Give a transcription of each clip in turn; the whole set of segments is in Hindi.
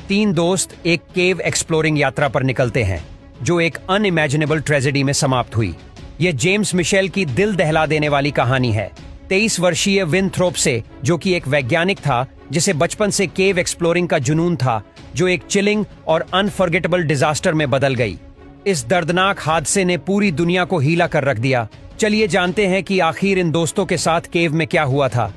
तीन दोस्त एक केव एक्सप्लोरिंग यात्रा पर निकलते हैं जो एक अनइमेजिनेबल ट्रेजेडी में समाप्त हुई। यह जेम्स मिशेल की दिल दहला देने वाली कहानी है। 23 वर्षीय विनथ्रोप से, जो कि एक वैज्ञानिक था जिसे बचपन से केव एक्सप्लोरिंग का जुनून था, जो एक चिलिंग और अनफॉरगेटेबल डिजास्टर में बदल गई। इस दर्दनाक हादसे ने पूरी दुनिया को हिला कर रख दिया। चलिए जानते हैं कि आखिर इन दोस्तों के साथ केव में क्या हुआ था।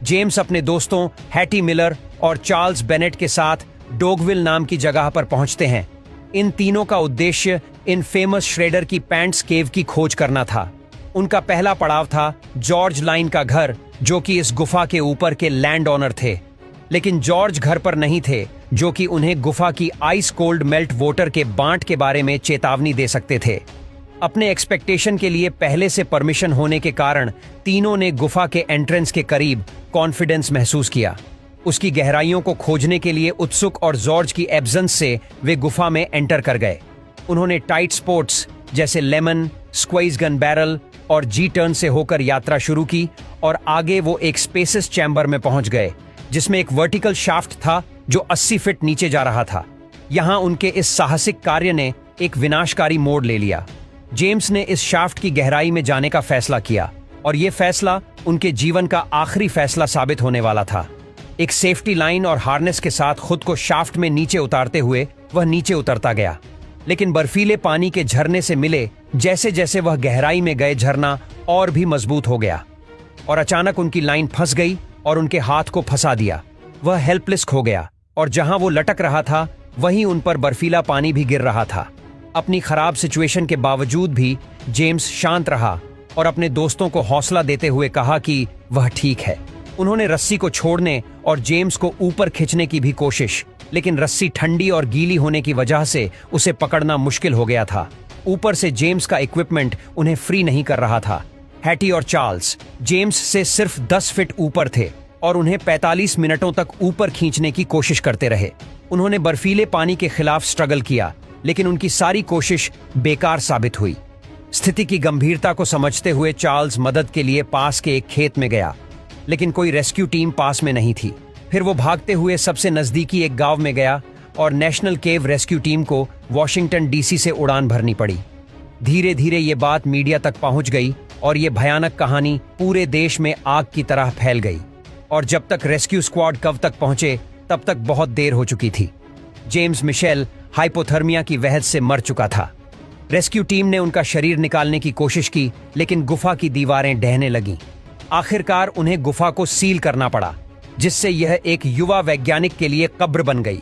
जेम्स अपने दोस्तों हैटी मिलर और चार्ल्स बेनेट के साथ डोगविल नाम की जगह पर पहुंचते हैं। इन तीनों का उद्देश्य इन फेमस श्रेडर की पैंट्स केव की खोज करना था। उनका पहला पड़ाव था जॉर्ज लाइन का घर, जो कि इस गुफा के ऊपर के लैंड ओनर थे। लेकिन जॉर्ज घर पर नहीं थे, जो कि उन्हें गुफा की आइस कोल्ड मेल्ट वाटर के बांट के बारे में चेतावनी दे सकते थे। अपने एक्सपेक्टेशन के लिए पहले से परमिशन होने के कारण तीनों ने गुफा के एंट्रेंस के करीब कॉन्फिडेंस महसूस किया। उसकी गहराइयों को खोजने के लिए उत्सुक और जॉर्ज की एब्सेंस से वे गुफा में एंटर कर गए। उन्होंने टाइट स्पोर्ट्स जैसे लेमन, स्क्वाइज गन बैरल और जी टर्न से होकर यात्रा शुरू की और आगे वो एक स्पेसिस चैम्बर में पहुंच गए जिसमें एक वर्टिकल शाफ्ट था जो 80 फीट नीचे जा रहा था। यहां उनके इस साहसिक कार्य ने एक विनाशकारी मोड़ ले लिया। जेम्स ने इस शाफ्ट की गहराई में जाने का फैसला किया और यह फैसला उनके जीवन का आखिरी फैसला साबित होने वाला था। एक सेफ्टी लाइन और हार्नेस के साथ खुद को शाफ्ट में नीचे उतारते हुए वह नीचे उतरता गया, लेकिन बर्फीले पानी के झरने से मिले जैसे जैसे वह गहराई में गए, झरना और भी मजबूत हो गया और अचानक उनकी लाइन फंस गई और उनके हाथ को फंसा दिया। वह हेल्पलेस हो गया और जहां वो लटक रहा था वहीं उन पर बर्फीला पानी भी गिर रहा था। अपनी खराब सिचुएशन के बावजूद भी जेम्स शांत रहा और अपने दोस्तों को हौसला देते हुए कहा कि वह ठीक है। उन्होंने रस्सी को छोड़ने और जेम्स को ऊपर खींचने की भी कोशिश, लेकिन रस्सी ठंडी और गीली होने की वजह से उसे पकड़ना मुश्किल हो गया था। ऊपर से जेम्स का इक्विपमेंट उन्हें फ्री नहीं कर रहा था। हैटी और चार्ल्स जेम्स से सिर्फ 10 फीट ऊपर थे और उन्हें 45 मिनटों तक ऊपर खींचने की कोशिश करते रहे। उन्होंने बर्फीले पानी के खिलाफ स्ट्रगल किया, लेकिन उनकी सारी कोशिश बेकार साबित हुई। स्थिति की गंभीरता को समझते हुए चार्ल्स मदद के लिए पास के एक खेत में गया, लेकिन कोई रेस्क्यू टीम पास में नहीं थी। फिर वो भागते हुए सबसे नजदीकी एक गांव में गया और नेशनल केव रेस्क्यू टीम को वॉशिंगटन डीसी से उड़ान भरनी पड़ी। धीरे धीरे ये बात मीडिया तक पहुंच गई और ये भयानक कहानी पूरे देश में आग की तरह फैल गई। और जब तक रेस्क्यू स्क्वाड कव तक पहुंचे तब तक बहुत देर हो चुकी थी। जेम्स मिशेल हाइपोथर्मिया की वजह से मर चुका था। रेस्क्यू टीम ने उनका शरीर निकालने की कोशिश की, लेकिन गुफा की दीवारें ढहने लगीं। आखिरकार उन्हें गुफा को सील करना पड़ा, जिससे यह एक युवा वैज्ञानिक के लिए कब्र बन गई।